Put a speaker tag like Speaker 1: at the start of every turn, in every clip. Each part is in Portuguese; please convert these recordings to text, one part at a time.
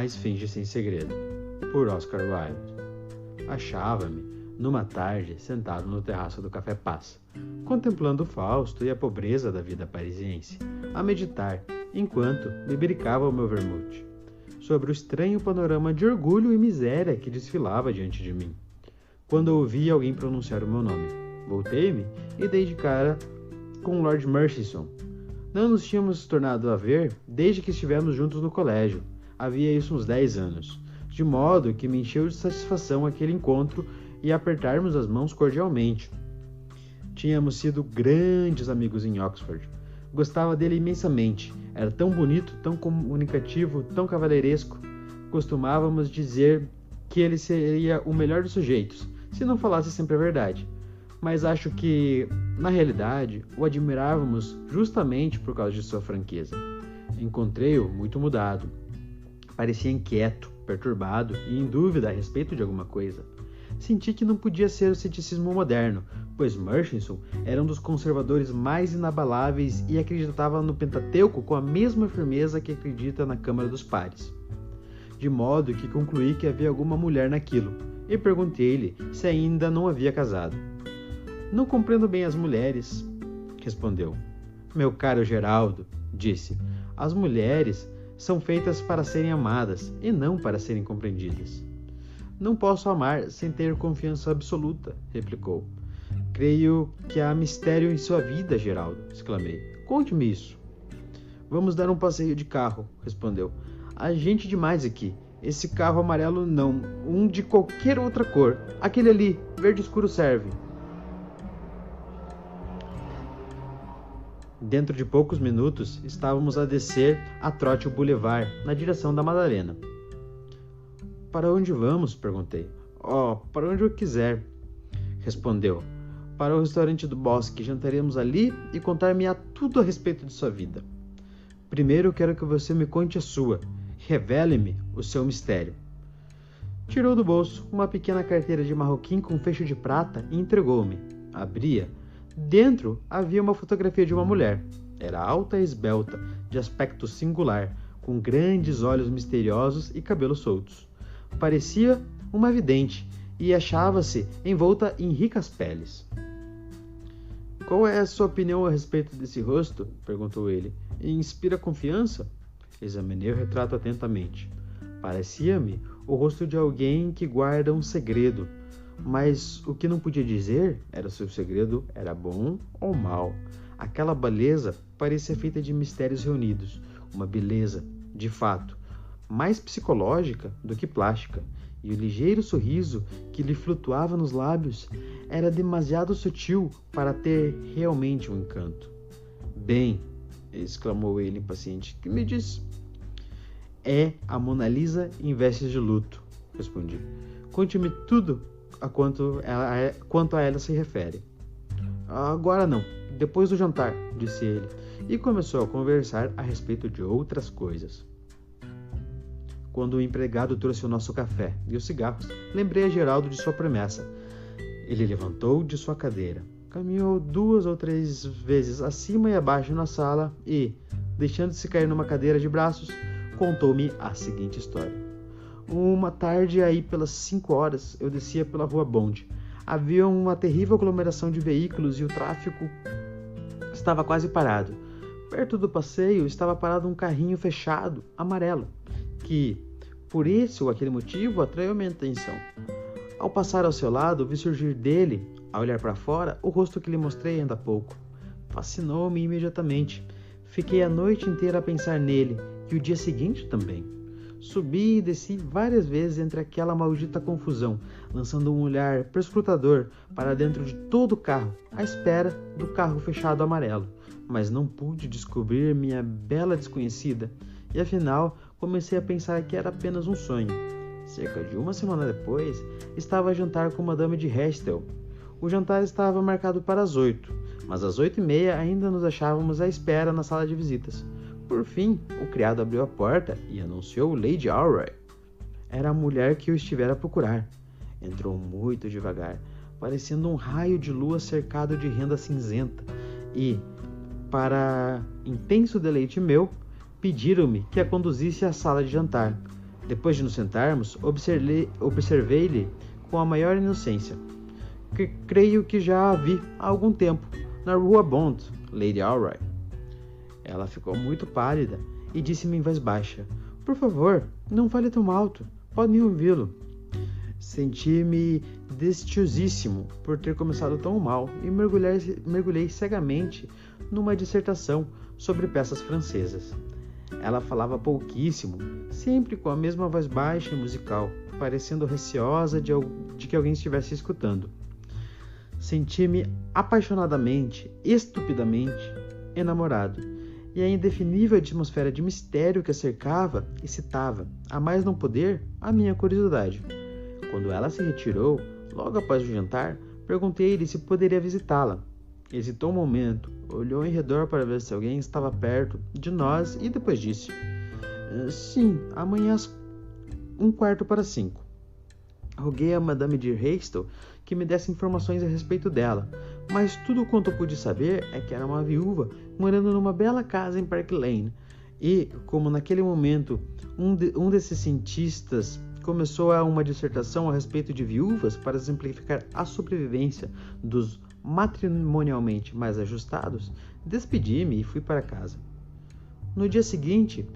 Speaker 1: mas finge-se em segredo, por Oscar Wilde. Achava-me, numa tarde, sentado no terraço do Café Paz, contemplando o Fausto e a pobreza da vida parisiense, a meditar, enquanto bebericava o meu vermute, sobre o estranho panorama de orgulho e miséria que desfilava diante de mim. Quando ouvi alguém pronunciar o meu nome, voltei-me e dei de cara com Lord Murchison. Não nos tínhamos tornado a ver desde que estivemos juntos no colégio. Havia isso uns 10 anos. De modo que me encheu de satisfação aquele encontro e apertarmos as mãos cordialmente. Tínhamos sido grandes amigos em Oxford. Gostava dele imensamente. Era tão bonito, tão comunicativo, tão cavalheiresco. Costumávamos dizer que ele seria o melhor dos sujeitos, se não falasse sempre a verdade. Mas acho que, na realidade, o admirávamos justamente por causa de sua franqueza. Encontrei-o muito mudado. Parecia inquieto, perturbado e em dúvida a respeito de alguma coisa. Senti que não podia ser o ceticismo moderno, pois Murchison era um dos conservadores mais inabaláveis e acreditava no Pentateuco com a mesma firmeza que acredita na Câmara dos Pares. De modo que concluí que havia alguma mulher naquilo, e perguntei-lhe se ainda não havia casado. Não compreendo bem as mulheres, respondeu. Meu caro Geraldo, disse, as mulheres são feitas para serem amadas e não para serem compreendidas. Não posso amar sem ter confiança absoluta, replicou. Creio que há mistério em sua vida, Geraldo, exclamei. Conte-me isso. Vamos dar um passeio de carro, respondeu. Há gente demais aqui. Esse carro amarelo não, um de qualquer outra cor. Aquele ali, verde escuro serve. Dentro de poucos minutos, estávamos a descer a trote o boulevard, na direção da Madalena. Para onde vamos? Perguntei. Para onde eu quiser, respondeu. Para o restaurante do Bosque, jantaremos ali e contar-me tudo a respeito de sua vida. Primeiro quero que você me conte a sua. Revele-me o seu mistério. Tirou do bolso uma pequena carteira de marroquim com fecho de prata e entregou-me. Abria. Dentro havia uma fotografia de uma mulher. Era alta e esbelta, de aspecto singular, com grandes olhos misteriosos e cabelos soltos. Parecia uma vidente e achava-se envolta em ricas peles. Qual é a sua opinião a respeito desse rosto? Perguntou ele. Inspira confiança? Examinei o retrato atentamente. Parecia-me o rosto de alguém que guarda um segredo, mas o que não podia dizer era se o segredo era bom ou mau. Aquela beleza parecia feita de mistérios reunidos, uma beleza, de fato, mais psicológica do que plástica, e o ligeiro sorriso que lhe flutuava nos lábios era demasiado sutil para ter realmente um encanto. Bem, exclamou ele impaciente, que me diz? É a Mona Lisa em vestes de luto, respondi. Conte-me tudo quanto a ela se refere. Agora não, depois do jantar, disse ele, e começou a conversar a respeito de outras coisas. Quando o empregado trouxe o nosso café e os cigarros, lembrei a Geraldo de sua promessa. Ele levantou de sua cadeira, caminhou 2 ou 3 vezes acima e abaixo na sala e, deixando-se cair numa cadeira de braços, contou-me a seguinte história. Uma tarde, aí pelas 5 horas, eu descia pela rua Bond. Havia uma terrível aglomeração de veículos e o tráfego estava quase parado. Perto do passeio estava parado um carrinho fechado, amarelo, que, por esse ou aquele motivo, atraiu minha atenção. Ao passar ao seu lado, vi surgir dele, a olhar para fora, o rosto que lhe mostrei ainda há pouco. Fascinou-me imediatamente. Fiquei a noite inteira a pensar nele, e o dia seguinte também. Subi e desci várias vezes entre aquela maldita confusão, lançando um olhar perscrutador para dentro de todo o carro, à espera do carro fechado amarelo. Mas não pude descobrir minha bela desconhecida, e afinal comecei a pensar que era apenas um sonho. Cerca de 1 semana depois, estava a jantar com Madame de Hestel. O jantar estava marcado para as 8, mas às 8h30 ainda nos achávamos à espera na sala de visitas. Por fim, o criado abriu a porta e anunciou Lady Aurora. Era a mulher que eu estivera a procurar. Entrou muito devagar, parecendo um raio de lua cercado de renda cinzenta, e, para intenso deleite meu, pediram-me que a conduzisse à sala de jantar. Depois de nos sentarmos, observei-lhe com a maior inocência. Creio que já a vi há algum tempo, na Rua Bond, Lady Alroy. Ela ficou muito pálida e disse-me em voz baixa: Por favor, não fale tão alto, podem ouvi-lo. Senti-me desdiosíssimo por ter começado tão mal e mergulhei cegamente numa dissertação sobre peças francesas. Ela falava pouquíssimo, sempre com a mesma voz baixa e musical, parecendo receosa de que alguém estivesse escutando. Senti-me apaixonadamente, estupidamente enamorado, e a indefinível atmosfera de mistério que a cercava excitava, a mais não poder, a minha curiosidade. Quando ela se retirou, logo após o jantar, perguntei-lhe se poderia visitá-la. Hesitou um momento, olhou em redor para ver se alguém estava perto de nós e depois disse: Sim, amanhã às 4:45. Roguei a Madame de Hastings que me desse informações a respeito dela, mas tudo quanto pude saber é que era uma viúva morando numa bela casa em Park Lane. E, como naquele momento um desses cientistas começou uma dissertação a respeito de viúvas para exemplificar a sobrevivência dos matrimonialmente mais ajustados, despedi-me e fui para casa. No dia seguinte,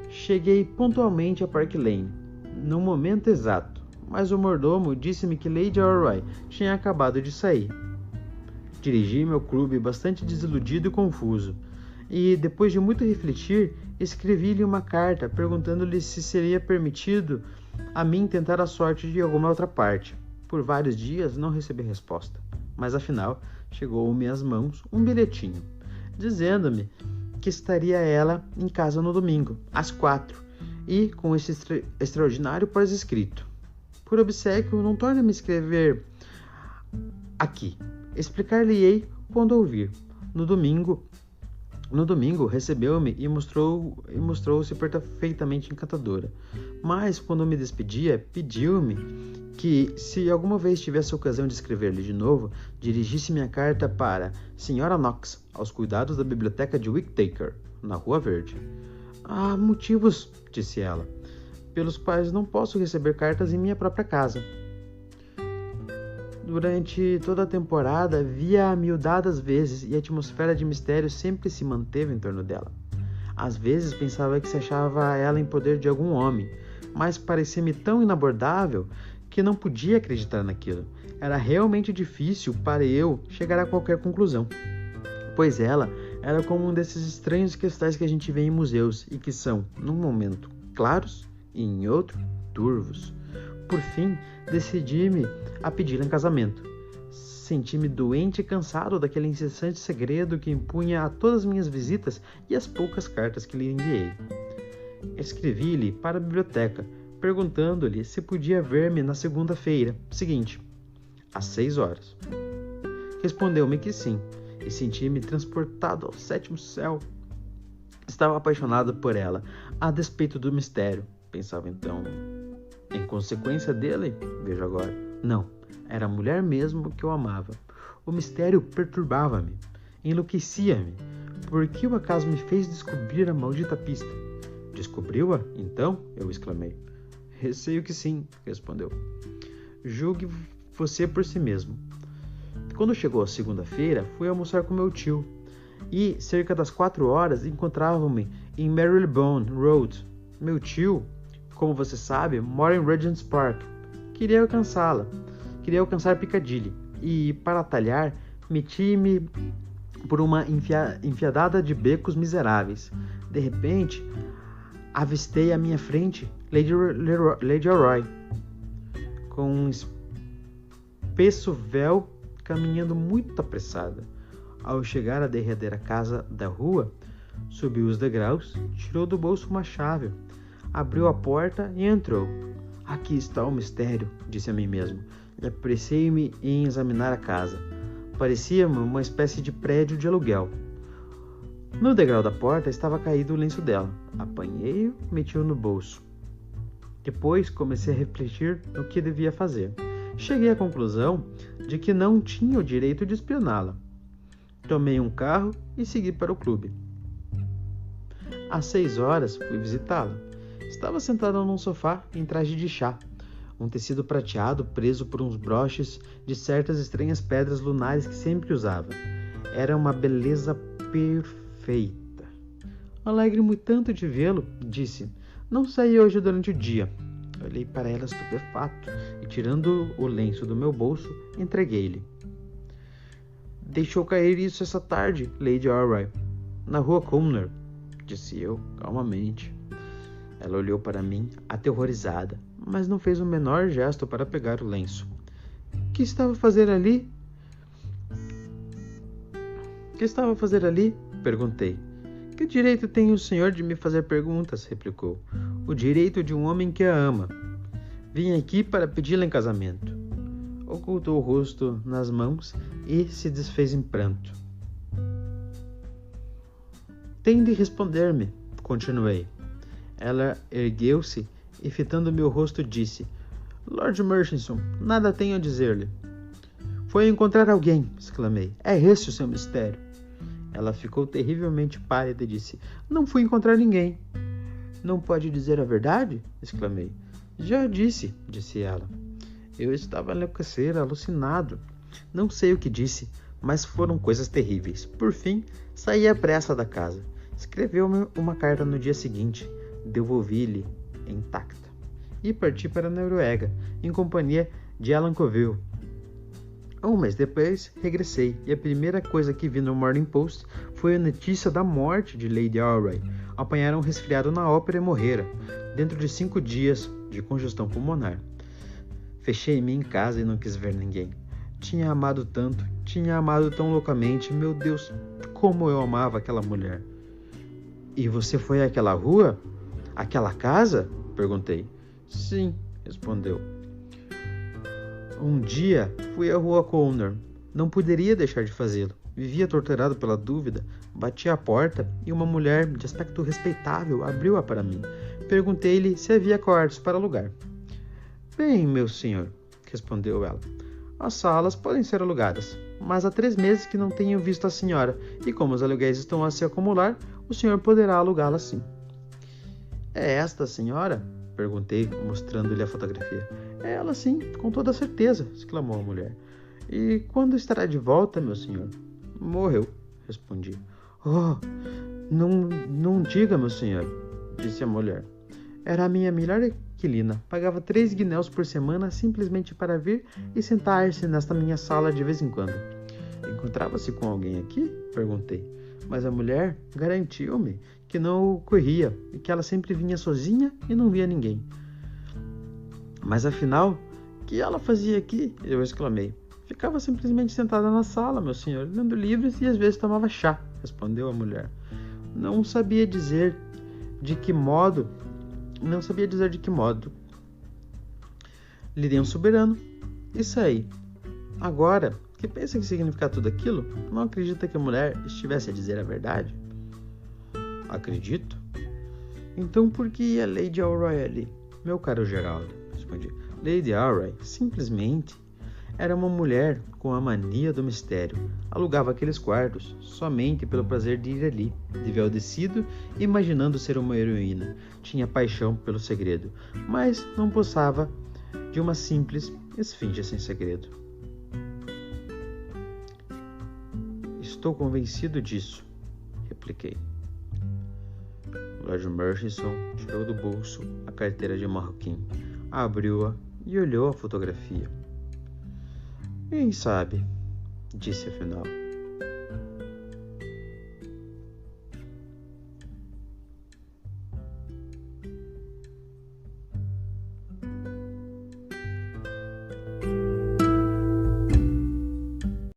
Speaker 1: cheguei pontualmente a Park Lane, no momento exato, mas o mordomo disse-me que Lady Alroy tinha acabado de sair. Dirigi-me ao clube bastante desiludido e confuso, e, depois de muito refletir, escrevi-lhe uma carta perguntando-lhe se seria permitido a mim tentar a sorte de alguma outra parte. Por vários dias não recebi resposta, mas afinal chegou-me às mãos um bilhetinho, dizendo-me que estaria ela em casa no domingo, às 4, e com esse extraordinário pós-escrito: Por obséquio, não torne a me escrever aqui. Explicar-lhe-ei quando ouvir. No domingo, recebeu-me e mostrou-se perfeitamente encantadora. Mas, quando me despedia, pediu-me que, se alguma vez tivesse a ocasião de escrever-lhe de novo, dirigisse minha carta para Sra. Knox, aos cuidados da biblioteca de Whittaker, na Rua Verde. Há motivos, disse ela, pelos quais não posso receber cartas em minha própria casa. Durante toda a temporada, via-a miudadas vezes e a atmosfera de mistério sempre se manteve em torno dela. Às vezes pensava que se achava ela em poder de algum homem, mas parecia-me tão inabordável que não podia acreditar naquilo. Era realmente difícil para eu chegar a qualquer conclusão, pois ela era como um desses estranhos cristais que a gente vê em museus e que são, num momento, claros e em outro, turvos. Por fim, decidi-me a pedi-la em casamento. Senti-me doente e cansado daquele incessante segredo que impunha a todas as minhas visitas e as poucas cartas que lhe enviei. Escrevi-lhe para a biblioteca, perguntando-lhe se podia ver-me na segunda-feira seguinte, às 6 horas. Respondeu-me que sim, e senti-me transportado ao 7º céu. Estava apaixonado por ela, a despeito do mistério. Pensava então, em consequência dele, vejo agora, não, era a mulher mesmo que eu amava. O mistério perturbava-me, enlouquecia-me. Por que o acaso me fez descobrir a maldita pista? Descobriu-a, então? Eu exclamei. Receio que sim, respondeu. Julgue você por si mesmo. Quando chegou a segunda-feira, fui almoçar com meu tio, e, cerca das 4 horas, encontrava-me em Marylebone Road. Meu tio, como você sabe, mora em Regent's Park. Queria alcançar Piccadilly, e, para atalhar, meti-me por uma enfiadada de becos miseráveis. De repente, avistei à minha frente Lady Alroy, com um espesso véu, caminhando muito apressada. Ao chegar à derradeira casa da rua, subiu os degraus, tirou do bolso uma chave, abriu a porta e entrou. Aqui está o mistério, disse a mim mesmo, e apressei-me em examinar a casa. Parecia-me uma espécie de prédio de aluguel. No degrau da porta estava caído o lenço dela. Apanhei-o e meti-o no bolso. Depois comecei a refletir no que devia fazer. Cheguei à conclusão de que não tinha o direito de espioná-la. Tomei um carro e segui para o clube. Às 6 horas fui visitá-la. Estava sentada num sofá em traje de chá, um tecido prateado preso por uns broches de certas estranhas pedras lunares que sempre usava. Era uma beleza perfeita. Alegre-me tanto de vê-lo, disse. Não saí hoje durante o dia. Olhei para ela estupefato e, tirando o lenço do meu bolso, entreguei-lhe. Deixou cair isso essa tarde, Lady Alroy. Na rua Cumnor, disse eu, calmamente. Ela olhou para mim, aterrorizada, mas não fez o menor gesto para pegar o lenço. Que estava a fazer ali? Que estava a fazer ali? Perguntei. Que direito tem o senhor de me fazer perguntas? Replicou. O direito de um homem que a ama. Vim aqui para pedi-la em casamento. Ocultou o rosto nas mãos e se desfez em pranto. Tem de responder-me, continuei. Ela ergueu-se e, fitando meu rosto, disse: Lord Murchison, nada tenho a dizer-lhe. Foi encontrar alguém, exclamei. É esse o seu mistério. Ela ficou terrivelmente pálida e disse: Não fui encontrar ninguém. Não pode dizer a verdade? Exclamei. Já disse ela. Eu estava a enlouquecer, alucinado. Não sei o que disse, mas foram coisas terríveis. Por fim, saí à pressa da casa. Escreveu-me uma carta no dia seguinte. Devolvi-lhe intacta. E parti para a Noruega, em companhia de Alan Coville. Um mês depois, regressei, e a primeira coisa que vi no Morning Post foi a notícia da morte de Lady Alroy. Apanharam um resfriado na ópera e morrera, dentro de 5 dias de congestão pulmonar. Fechei-me em casa e não quis ver ninguém. Tinha amado tanto, tinha amado tão loucamente. Meu Deus, como eu amava aquela mulher. E você foi àquela rua? Àquela casa? Perguntei. Sim, respondeu. Um dia fui à rua Cumnor. Não poderia deixar de fazê-lo. Vivia torturado pela dúvida. Bati à porta e uma mulher de aspecto respeitável abriu-a para mim. Perguntei-lhe se havia quartos para alugar. Bem, meu senhor, respondeu ela. As salas podem ser alugadas, mas há 3 meses que não tenho visto a senhora, e como os aluguéis estão a se acumular, o senhor poderá alugá-la sim. É esta a senhora? Perguntei, mostrando-lhe a fotografia. É ela sim, com toda certeza, exclamou a mulher. E quando estará de volta, meu senhor? Morreu, respondi. Oh, não diga, meu senhor, disse a mulher. Era a minha melhor inquilina. Pagava 3 guinéus por semana simplesmente para vir e sentar-se nesta minha sala de vez em quando. Encontrava-se com alguém aqui? Perguntei. Mas a mulher garantiu-me que não ocorria e que ela sempre vinha sozinha e não via ninguém. Mas afinal, o que ela fazia aqui? Eu exclamei. Ficava simplesmente sentada na sala, meu senhor, lendo livros e às vezes tomava chá, respondeu a mulher. Não sabia dizer de que modo. Lhe dei um soberano e saí. Agora, que pensa que significa tudo aquilo? Não acredita que a mulher estivesse a dizer a verdade? Acredito. Então por que ia Lady Alroy ali? Meu caro Geraldo, respondi. Lady Alroy simplesmente era uma mulher com a mania do mistério. Alugava aqueles quartos somente pelo prazer de ir ali, de véu descido, imaginando ser uma heroína. Tinha paixão pelo segredo, mas não passava de uma simples esfinge sem segredo. Estou convencido disso, repliquei. Lord Murchison tirou do bolso a carteira de marroquim, abriu-a e olhou a fotografia. Quem sabe, disse afinal.